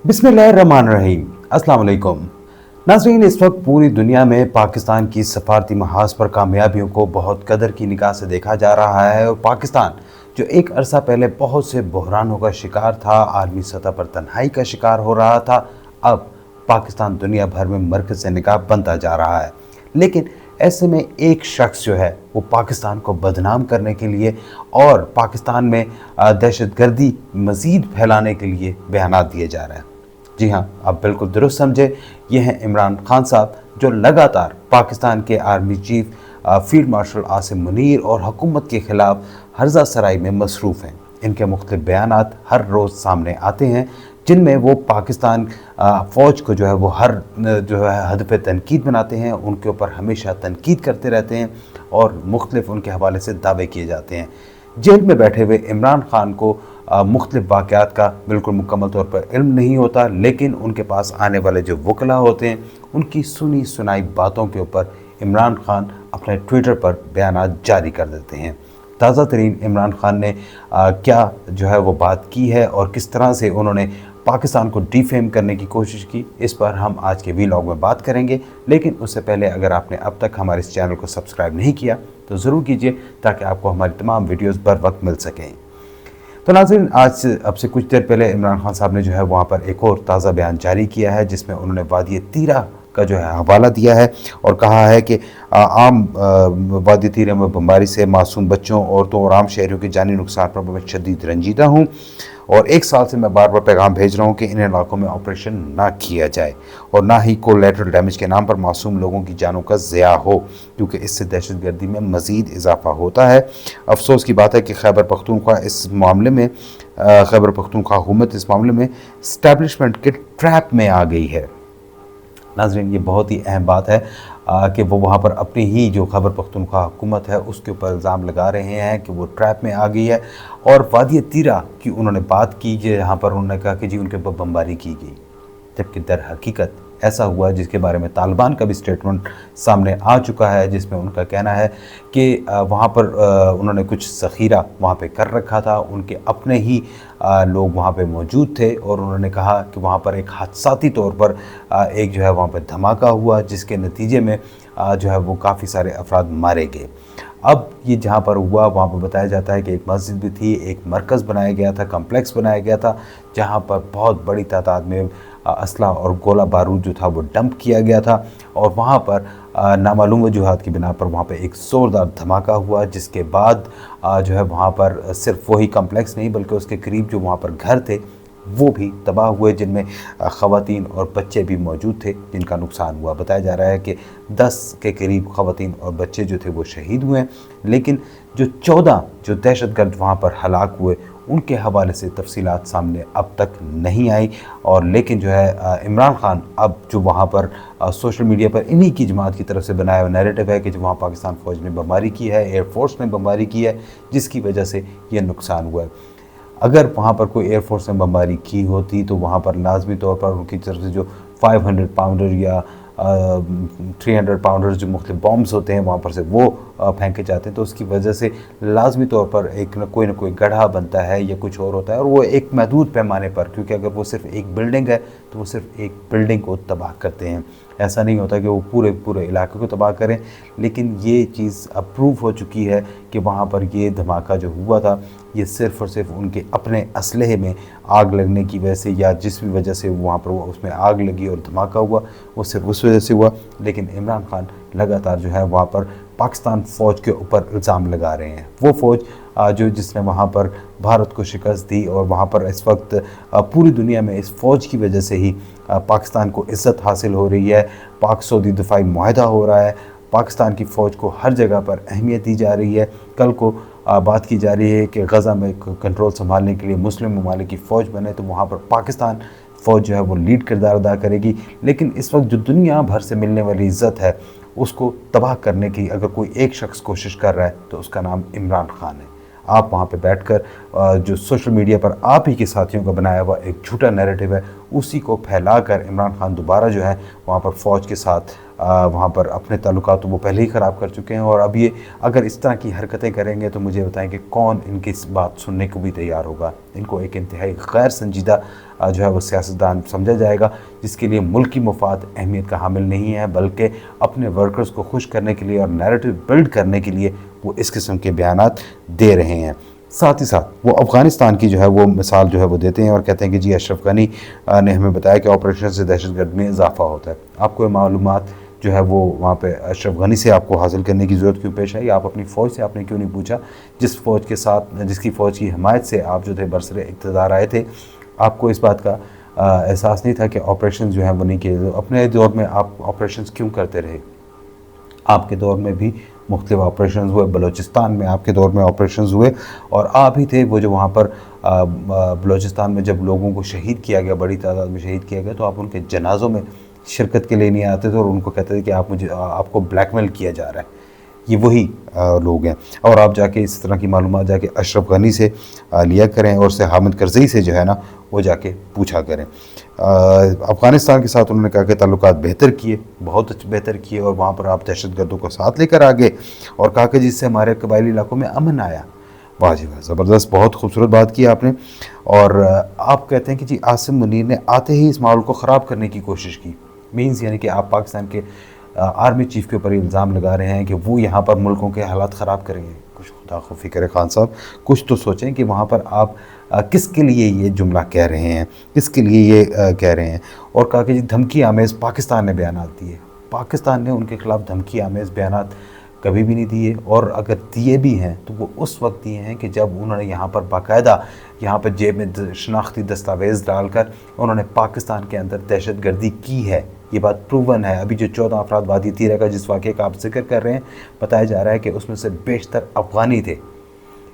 बिस्मिल्लाहिर्रहमानिर्रहीम। अस्सलाम वालेकुम नाज़रीन, इस वक्त पूरी दुनिया में पाकिस्तान की सफारती महाज पर कामयाबियों को बहुत कदर की निगाह से देखा जा रहा है और पाकिस्तान जो एक अरसा पहले बहुत से बहरानों का शिकार था, आलमी सतह पर तन्हाई का शिकार हो रहा था, अब पाकिस्तान दुनिया भर में मरकज़ से निगाह बनता जा रहा है। लेकिन ऐसे में एक शख्स जो है वो पाकिस्तान को बदनाम करने के लिए और पाकिस्तान में दहशतगर्दी मज़ीद फैलाने के लिए बयानात दिए जा रहे हैं। जी हाँ, आप बिल्कुल दुरुस्त समझे, ये हैं इमरान खान साहब, जो लगातार पाकिस्तान के army chief field marshal Asim Munir और हुकूमत के ख़िलाफ़ हर्जा सराई में मसरूफ़ हैं। इनके मुख्तलिफ बयानात हर रोज़ सामने आते हैं, जिनमें वो पाकिस्तान फ़ौज को जो है वो हर जो है हद पे तनकीद बनाते हैं, उनके ऊपर हमेशा तनकीद करते रहते हैं और मुख्तलिफ उनके हवाले से दावे किए जाते हैं। जेल में बैठे हुए इमरान खान को मुख्तलिफ वाक़यात का बिल्कुल मुकम्मल तौर पर इल्म नहीं होता, लेकिन उनके पास आने वाले जो वकला होते हैं उनकी सुनी सुनाई बातों के ऊपर इमरान खान अपने ट्विटर पर बयानात जारी कर देते हैं। ताज़ा तरीन इमरान खान ने क्या जो है वो बात की है और किस तरह से उन्होंने पाकिस्तान को डिफेम करने की कोशिश की, इस पर हम आज के व्लॉग में बात करेंगे। लेकिन उससे पहले अगर आपने अब तक हमारे इस चैनल को सब्सक्राइब नहीं किया तो ज़रूर कीजिए, ताकि आपको हमारी तमाम वीडियोस बर वक्त मिल सकें। तो नाज़रीन, आज अब से कुछ देर पहले इमरान खान साहब ने जो है वहाँ पर एक और ताज़ा बयान जारी किया है, जिसमें उन्होंने वादी तीरा का जो है हवाला दिया है और कहा है कि आम वादी तीरा में बमबारी से मासूम बच्चों, औरतों और आम शहरियों के जानी नुकसान पर मैं शदीद रंजीदा हूँ और 1 साल से मैं बार बार पैगाम भेज रहा हूँ कि इन इलाकों में ऑपरेशन ना किया जाए और ना ही कोलैटरल डैमेज के नाम पर मासूम लोगों की जानों का ज़िया हो, क्योंकि इससे दहशतगर्दी में मज़ीद इजाफा होता है। अफसोस की बात है कि खैबर पख्तूनख्वा इस मामले में खैबर पख्तूनख्वा हुकूमत इस मामले में इस्टेब्लिशमेंट के ट्रैप में आ गई है। नाज़रीन, ये बहुत ही अहम बात है कि वो वहाँ पर अपनी ही जो खैबर पख्तूनख्वा हुकूमत है उसके ऊपर इल्ज़ाम लगा रहे हैं कि वो ट्रैप में आ गई है। और वादी तीरा की उन्होंने बात की, जहाँ पर उन्होंने कहा कि जी उनके ऊपर बमबारी की गई, जबकि दर हकीकत ऐसा हुआ जिसके बारे में तालिबान का भी स्टेटमेंट सामने आ चुका है, जिसमें उनका कहना है कि वहाँ पर उन्होंने कुछ ज़ख़ीरा वहाँ पे कर रखा था, उनके अपने ही लोग वहाँ पे मौजूद थे और उन्होंने कहा कि वहाँ पर एक हादसाती तौर पर एक जो है वहाँ पर धमाका हुआ, जिसके नतीजे में जो है वो काफ़ी सारे अफराद मारे गए। अब ये जहाँ पर हुआ वहाँ पर बताया जाता है कि एक मस्जिद भी थी, एक मरकज़ बनाया गया था, कम्प्लेक्स बनाया गया था, जहाँ पर बहुत बड़ी तादाद में असला और गोला बारूद जो था वो डंप किया गया था और वहाँ पर नामालूम वजूहात की बिना पर वहाँ पर एक ज़ोरदार धमाका हुआ, जिसके बाद जो है वहाँ पर सिर्फ वही कम्प्लेक्स नहीं बल्कि उसके करीब जो वहाँ पर घर थे वो भी तबाह हुए, जिनमें ख़वातीन और बच्चे भी मौजूद थे जिनका नुकसान हुआ। बताया जा रहा है कि 10 के करीब ख़वातीन और बच्चे जो थे वो शहीद हुए, लेकिन जो 14 जो दहशतगर्द वहाँ पर हलाक हुए उनके हवाले से तफसीलात सामने अब तक नहीं आई। और लेकिन जो है इमरान खान अब जो वहाँ पर सोशल मीडिया पर इन्हीं की जमात की तरफ से बनाया हुआ नैरेटिव है कि जो वहाँ पाकिस्तान फ़ौज ने बमबारी की है, एयरफोर्स ने बमबारी की है, जिसकी वजह से ये नुकसान हुआ है। अगर वहाँ पर कोई एयरफोर्स ने बमबारी की होती तो वहाँ पर लाजमी तौर पर उनकी तरफ से जो 500 पाउंडर या 300 पाउंडर जो मुख्तलिफ बॉम्ब्स होते हैं वहाँ पर से वो फेंके जाते हैं, तो उसकी वजह से लाजमी तौर पर एक न कोई गड्ढा बनता है या कुछ और होता है, और वो एक महदूद पैमाने पर, क्योंकि अगर वो सिर्फ एक बिल्डिंग है तो वो सिर्फ एक बिल्डिंग को तबाह करते हैं, ऐसा नहीं होता कि वो पूरे इलाके को तबाह करें। लेकिन ये चीज़ अब प्रूव हो चुकी है कि वहाँ पर ये धमाका जो हुआ था ये सिर्फ़ और सिर्फ उनके अपने असलहे में आग लगने की वजह से या जिस भी वजह से वहाँ पर उसमें आग लगी और धमाका हुआ वो सिर्फ उस वजह से हुआ। लेकिन इमरान खान लगातार जो है वहाँ पर पाकिस्तान फ़ौज के ऊपर इल्ज़ाम लगा रहे हैं, वो फ़ौज जो जिसने वहाँ पर भारत को शिकस्त दी और वहाँ पर इस वक्त पूरी दुनिया में इस फ़ौज की वजह से ही पाकिस्तान को इज़्ज़त हासिल हो रही है, पाक सऊदी दिफाई मुआहदा हो रहा है, पाकिस्तान की फ़ौज को हर जगह पर अहमियत दी जा रही है। कल को बात की जा रही है कि गज़ा में कंट्रोल संभालने के लिए मुस्लिम ममालिक की फ़ौज बने तो वहाँ पर पाकिस्तान फ़ौज जो है वो लीड किरदार अदा करेगी। लेकिन इस वक्त जो दुनिया भर से मिलने वाली इज़्ज़त है उसको तबाह करने की अगर कोई एक शख्स कोशिश कर रहा है तो उसका नाम इमरान खान है। आप वहाँ पे बैठकर जो सोशल मीडिया पर आप ही के साथियों का बनाया हुआ एक झूठा नैरेटिव है उसी को फैलाकर इमरान खान दोबारा जो है वहाँ पर फ़ौज के साथ वहाँ पर अपने ताल्लुकात तो वो पहले ही ख़राब कर चुके हैं, और अब ये अगर इस तरह की हरकतें करेंगे तो मुझे बताएं कि कौन इनकी इस बात सुनने को भी तैयार होगा। इनको एक इंतहाई गैर संजीदा जो है वो सियासतदान समझा जाएगा, जिसके लिए मुल्क की मुफाद अहमियत का हामिल नहीं है, बल्कि अपने वर्कर्स को खुश करने के लिए और नैरेटिव बिल्ड करने के लिए वो इस किस्म के बयानात दे रहे हैं। साथ ही साथ वो अफ़गानिस्तान की जो है वो मिसाल जो है वो देते हैं और कहते हैं कि जी अशरफ गनी ने हमें बताया कि ऑपरेशन से दहशतगर्द में इजाफा होता है। आपको ये मालूमात जो है वो वहाँ पे अशरफ गनी से आपको हासिल करने की ज़रूरत क्यों पेश आई? आप अपनी फ़ौज से आपने क्यों नहीं पूछा, जिस फ़ौज के साथ, जिसकी फ़ौज की हिमायत से आप जो थे बरसरे इक़्तिदार आए थे? आपको इस बात का एहसास नहीं था कि ऑपरेशन जो है वो नहीं किए? अपने दौर में आप ऑपरेशन क्यों करते रहे? आपके दौर में भी मुख्तलिफ ऑपरेशन हुए, बलूचिस्तान में आपके दौर में ऑपरेशन हुए, और आप ही थे वो जो वहाँ पर बलूचिस्तान में जब लोगों को शहीद किया गया, बड़ी तादाद में शहीद किया गया, तो आप उनके जनाज़ों में शिरकत के लिए नहीं आते थे और उनको कहते थे कि आपको ब्लैकमेल किया जा रहा है। ये वही लोग हैं। और आप जाके इस तरह की मालूमात जाके अशरफ गनी से लिया करें और उससे हामिद करज़ई से जो है ना वो जाके पूछा करें। अफ़गानिस्तान के साथ उन्होंने कहा कि ताल्लुकात बेहतर किए, बहुत बेहतर किए, और वहाँ पर आप दहशतगर्दों को साथ लेकर आ गए और कहा कि जिससे हमारे कबायली इलाकों में अमन आया। वाह जी वाह, ज़बरदस्त, बहुत खूबसूरत बात की आपने। और आप कहते हैं कि जी आसिम मुनीर ने आते ही इस माहौल को ख़राब करने की कोशिश की। मीन्स यानी कि आप पाकिस्तान के आर्मी चीफ़ के ऊपर इल्ज़ाम लगा रहे हैं कि वो यहाँ पर मुल्कों के हालात ख़राब करेंगे। कुछ खुदा खौफी करे खान साहब, कुछ तो सोचें कि वहाँ पर आप किसके लिए ये जुमला कह रहे हैं, किसके लिए ये कह रहे हैं। और कहा कि जी धमकी आमेज़ पाकिस्तान ने बयानात दिए। पाकिस्तान ने उनके ख़िलाफ़ धमकी आमेज़ बयानात कभी भी नहीं दिए, और अगर दिए भी हैं तो वो उस वक्त दिए हैं कि जब उन्होंने यहाँ पर बाकायदा यहाँ पर जेब में शनाख्ती दस्तावेज़ डालकर उन्होंने पाकिस्तान के अंदर दहशतगर्दी की है। ये बात प्रूवन है। अभी जो 14 अफराद वादी तीरा का जिस वाक़े का आप जिक्र कर रहे हैं, बताया जा रहा है कि उसमें से बेशतर अफ़गानी थे।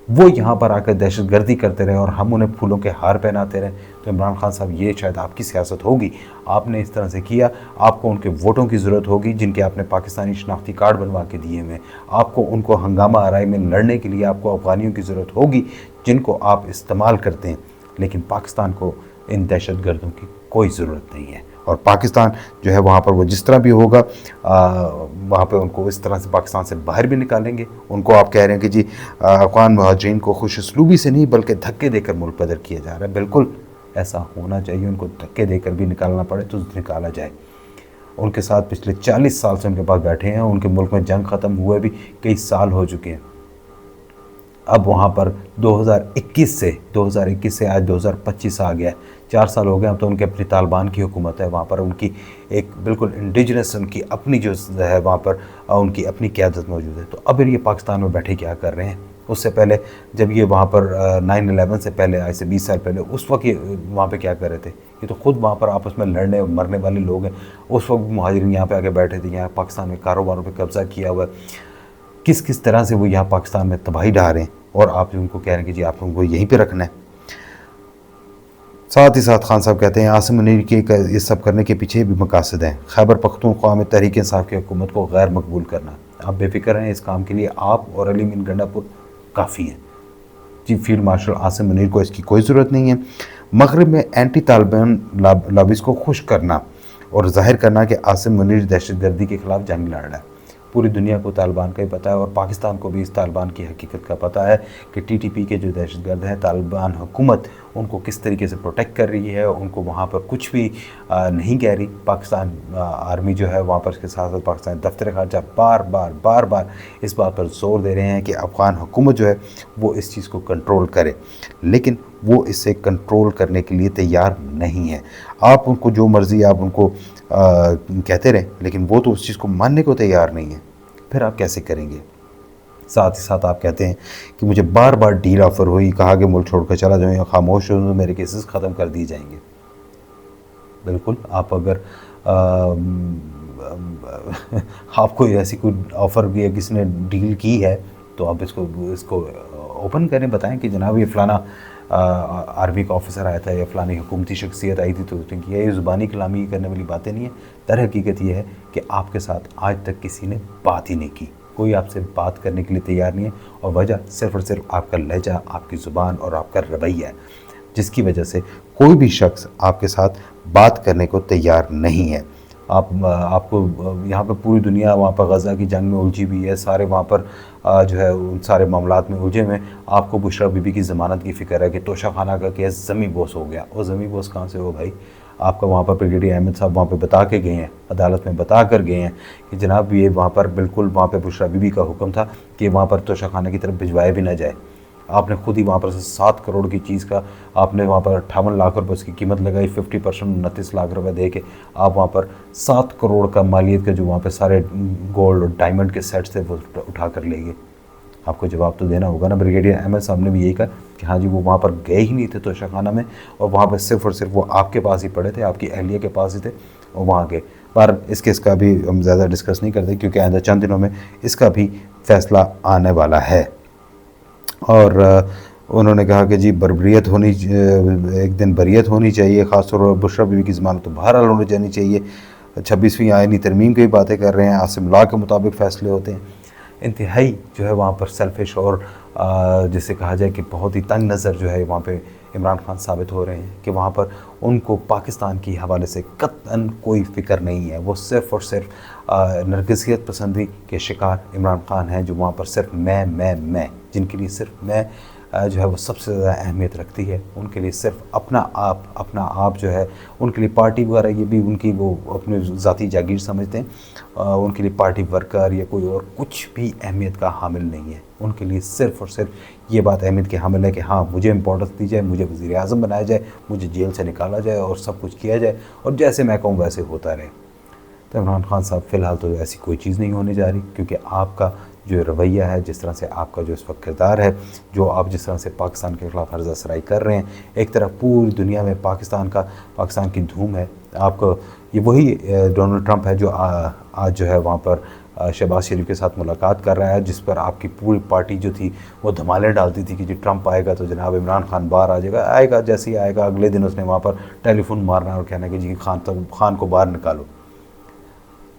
वो यहाँ पर आकर दहशतगर्दी करते रहे और हम उन्हें फूलों के हार पहनाते रहे। तो इमरान खान साहब, ये शायद आपकी सियासत होगी। आपने इस तरह से किया, आपको उनके वोटों की ज़रूरत होगी जिनके आपने पाकिस्तानी शनाख्ती कार्ड बनवा के दिए हुए। आपको उनको हंगामा आराई में लड़ने के लिए आपको अफ़गानियों की ज़रूरत होगी जिनको आप इस्तेमाल करते हैं। लेकिन पाकिस्तान को इन दहशतगर्दों की कोई ज़रूरत नहीं है। और पाकिस्तान जो है वहाँ पर वो जिस तरह भी होगा वहाँ पे उनको इस तरह से पाकिस्तान से बाहर भी निकालेंगे। उनको आप कह रहे हैं कि जी अफ़गान मुहाजिरीन को खुशउस्लूबी से नहीं बल्कि धक्के देकर मुल्क बदर किया जा रहा है। बिल्कुल ऐसा होना चाहिए, उनको धक्के देकर भी निकालना पड़े तो निकाला जाए। उनके साथ पिछले 40 साल से उनके पास बैठे हैं, उनके मुल्क में जंग ख़त्म हुए भी कई साल हो चुके हैं। अब वहाँ पर 2021 से आज 2025 आ गया है, 4 साल हो गए। अब तो उनके अपनी तालिबान की हुकूमत है वहाँ पर, उनकी एक बिल्कुल इंडिजिनस, उनकी अपनी जो है वहाँ पर उनकी अपनी क़यादत मौजूद है। तो अब ये पाकिस्तान में बैठे क्या कर रहे हैं? उससे पहले जब ये वहाँ पर 9/11 से पहले, आज से 20 साल पहले, उस वक्त ये वहाँ पे क्या कर रहे थे? ये तो खुद वहाँ पर आपस में लड़ने मरने वाले लोग हैं। उस वक्त मुहाजिरीन यहाँ पे आके बैठे थे, यहाँ पाकिस्तान में कारोबारों पे कब्ज़ा किया हुआ है। किस किस तरह से वो यहाँ पाकिस्तान में तबाही डाल रहे हैं, और आप उनको कह रहे हैं कि जी आप उनको यहीं पे रखना है। साथ ही साथ खान साहब कहते हैं आसिम मुनीर के ये सब करने के पीछे भी मकासद हैं। खैबर पख्तूनख्वा में तहरीक इंसाफ की हुकूमत को गैर मकबूल करना। आप बेफिक्र हैं, इस काम के लिए आप और अली मीन गंडापुर काफ़ी हैं। जी फील्ड मार्शल आसिम मुनीर को इसकी कोई ज़रूरत नहीं है। मगरब में एंटी तालिबान लॉबीज़ को खुश करना और जाहिर करना कि आसिम मुनीर दहशतगर्दी के ख़िलाफ़ जंग लड़ रहा है। पूरी दुनिया को तालिबान का ही पता है और पाकिस्तान को भी इस तालिबान की हकीकत का पता है कि टीटीपी के जो दहशतगर्द हैं, तालिबान हुकूमत उनको किस तरीके से प्रोटेक्ट कर रही है, उनको वहाँ पर कुछ भी नहीं कह रही। पाकिस्तान आर्मी जो है वहाँ पर इसके साथ साथ पाकिस्तान दफ्तर ख़ारजा बार बार इस बात पर जोर दे रहे हैं कि अफ़गान हुकूमत जो है वो इस चीज़ को कंट्रोल करे, लेकिन वो इसे कंट्रोल करने के लिए तैयार नहीं है। आप उनको जो मर्ज़ी आप उनको कहते रहें, लेकिन वो तो उस चीज़ को मानने को तैयार नहीं है। फिर आप कैसे करेंगे? साथ ही साथ आप कहते हैं कि मुझे बार बार डील ऑफ़र हुई, कहा कि मुल्क छोड़कर चला जाऊँ या खामोश हूँ तो मेरे केसेस ख़त्म कर दिए जाएंगे। बिल्कुल, आप अगर आपको ऐसी कोई ऑफ़र भी है, किसी ने डील की है, तो आप इसको ओपन करें, बताएं कि जनाब ये फ़लाना आर्मी का ऑफिसर आया था या फ़लानी हुकूमती शख्सियत आई थी तो उसने किया। ये ज़ुबानी कलामी करने वाली बातें नहीं है। दर हकीकत ये है कि आपके साथ आज तक किसी ने बात ही नहीं की, कोई आपसे बात करने के लिए तैयार नहीं है, और वजह सिर्फ़ और सिर्फ आपका लहजा, आपकी ज़ुबान और आपका रवैया है, जिसकी वजह से कोई भी शख्स आपके साथ बात करने को तैयार नहीं है। आपको यहाँ पे पूरी दुनिया वहाँ पर गज़ा की जंग में उलझी हुई है, सारे वहाँ पर जो है उन सारे मामलात में उलझे हुए। आपको बुशरा बीबी की ज़मानत की फ़िक्र है कि तोशा खाना का केस ज़मी बोस हो गया। और ज़मी बोस कहाँ से हो भाई? आपका वहाँ पर ब्रिगेडियर अहमद साहब वहाँ पे बता के गए हैं, अदालत में बता कर गए हैं कि जनाब ये वहाँ पर बिल्कुल वहाँ पे बुशरा बीबी का हुक्म था कि वहाँ पर तोशा खाना की तरफ भिजवाया भी ना जाए। आपने खुद ही वहाँ पर से 7 करोड़ की चीज़ का आपने वहाँ पर 58 लाख रुपए उसकी कीमत लगाई, 50% 29 लाख रुपए दे के आप वहाँ पर 7 करोड़ का मालियत का जो वहाँ पर सारे गोल्ड और डायमंड के सेट्स थे वो उठा कर ले गए। आपको जवाब तो देना होगा ना। ब्रिगेडियर अहमद साहब ने भी यही कहा कि हाँ जी वो वहाँ पर गए ही नहीं थे तोशा खाना में, और वहाँ पर सिर्फ और सिर्फ वो आपके पास ही पड़े थे, आपकी अहलिया के पास ही थे और वहाँ गए। पर इस केस का भी हम ज़्यादा डिस्कस नहीं करते क्योंकि आइंदा चंद दिनों में इसका भी फैसला आने वाला है। और उन्होंने कहा कि जी बरबरीत होनी एक दिन बरीत होनी चाहिए, ख़ासतौर पर बुशरा बीवी की ज़मानत तो बहरहाल होनी जानी चाहिए। 26वीं आईनी तरमीम की बातें कर रहे हैं, आसिम लॉ के मुताबिक फ़ैसले होते हैं। इंतहाई जो है वहाँ पर सेल्फिश और जिसे कहा जाए कि बहुत ही तंग नज़र जो है वहाँ पे इमरान खान साबित हो रहे हैं कि वहाँ पर उनको पाकिस्तान की हवाले से कतई कोई फ़िक्र नहीं है। वो सिर्फ़ और सिर्फ नरगिसियत पसंदी के शिकार इमरान खान हैं, जो वहाँ पर सिर्फ मैं जिनके लिए सिर्फ मैं जो है वो सबसे ज़्यादा अहमियत रखती है। उनके लिए सिर्फ अपना आप जो है, उनके लिए पार्टी वगैरह ये भी उनकी वो अपनी ज़ाती जागीर समझते हैं। उनके लिए पार्टी वर्कर या कोई और कुछ भी अहमियत का हामिल नहीं है। उनके लिए सिर्फ़ और सिर्फ ये बात अहमियत की हामिल है कि हाँ मुझे इंपॉर्टेंस दी जाए, मुझे वज़ीर आज़म बनाया जाए, मुझे जेल से निकाला जाए और सब कुछ किया जाए और जैसे मैं कहूँ वैसे होता रहे। तो इमरान खान साहब फ़िलहाल तो ऐसी कोई चीज़ नहीं होने जा रही, क्योंकि आपका जो रवैया है, जिस तरह से आपका जो इस वक्त किरदार है, जो आप जिस तरह से पाकिस्तान के ख़िलाफ़ हर्जा सराई कर रहे हैं, एक तरफ पूरी दुनिया में पाकिस्तान की धूम है। आपको ये वही डोनाल्ड ट्रंप है जो आज जो है वहाँ पर शहबाज शरीफ के साथ मुलाकात कर रहा है, जिस पर आपकी पूरी पार्टी जो थी वो धमालें डालती थी कि जी ट्रंप आएगा तो जनाब इमरान खान बाहर आ जाएगा। आएगा जैसे ही आएगा अगले दिन उसने वहाँ पर टेलीफोन मारना और कहना कि जी खान को बाहर निकालो।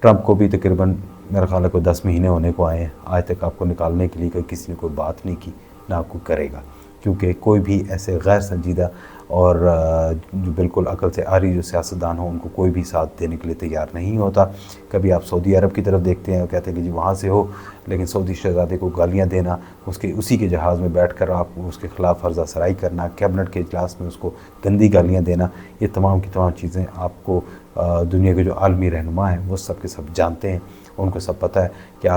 ट्रंप को भी तकरीबन मेरा ख्याल है कोई 10 महीने होने को आए हैं, आज तक आपको निकालने के लिए किसी ने कोई बात नहीं की, ना आपको करेगा, क्योंकि कोई भी ऐसे गैर संजीदा और जो बिल्कुल अकल से आरी जो सियासतदान हो उनको कोई भी साथ देने के लिए तैयार नहीं होता। कभी आप सऊदी अरब की तरफ देखते हैं और कहते हैं कि जी वहाँ से हो, लेकिन सऊदी शहज़ादे को गालियाँ देना, उसी के जहाज़ में बैठ कर आप उसके ख़िलाफ़ हर्जा सराई करना, कैबिनेट के इजलास में उसको गंदी गालियाँ देना, ये तमाम की तमाम चीज़ें आपको दुनिया के जो आलमी रहनुमा हैं वो सब के सब जानते हैं। उनको सब पता है कि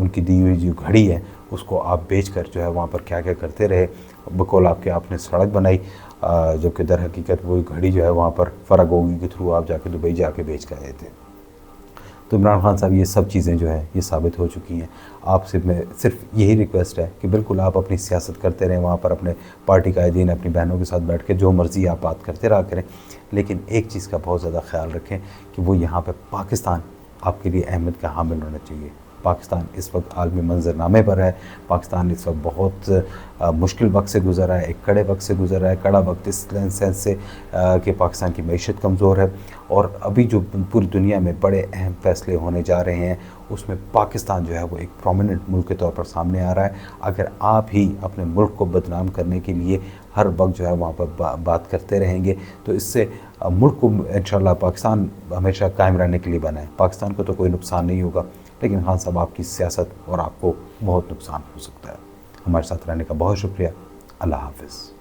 उनकी दी हुई जो घड़ी है उसको आप बेचकर जो है वहाँ पर क्या क्या करते रहे। बकौल आपने सड़क बनाई, जबकि दर हकीकत वो घड़ी जो है वहाँ पर फ़रागोगी के थ्रू आप जाके दुबई जाके बेच कर आए थे। तो इमरान खान साहब ये सब चीज़ें जो है ये साबित हो चुकी हैं। आपसे मैं सिर्फ यही रिक्वेस्ट है कि बिल्कुल आप अपनी सियासत करते रहें, वहाँ पर अपने पार्टी कायदीन अपनी बहनों के साथ बैठ के जो मर्ज़ी आप बात करते रहा करें, लेकिन एक चीज़ का बहुत ज़्यादा ख्याल रखें कि वो यहाँ पर पाकिस्तान आपके लिए अहमियत का हामिल होना चाहिए। पाकिस्तान इस वक्त आलमी मंजरनामे पर है। पाकिस्तान इस वक्त बहुत मुश्किल वक्त से गुज़र रहा है, एक कड़े वक्त से गुज़र रहा है। कड़ा वक्त इस सेंस से कि पाकिस्तान की मईशत कमज़ोर है और अभी जो पूरी दुनिया में बड़े अहम फ़ैसले होने जा रहे हैं उसमें पाकिस्तान जो है वो एक प्रोमिनेंट मुल्क के तौर पर सामने आ रहा है। अगर आप ही अपने मुल्क को बदनाम करने के लिए हर वक्त जो है वहाँ पर बात करते रहेंगे तो इससे मुल्क को इंशाल्लाह पाकिस्तान हमेशा कायम रहने के लिए बना है। पाकिस्तान को तो कोई नुकसान नहीं होगा, लेकिन खान साहब आपकी सियासत और आपको बहुत नुकसान हो सकता है। हमारे साथ रहने का बहुत शुक्रिया। अल्लाह हाफ़िज़।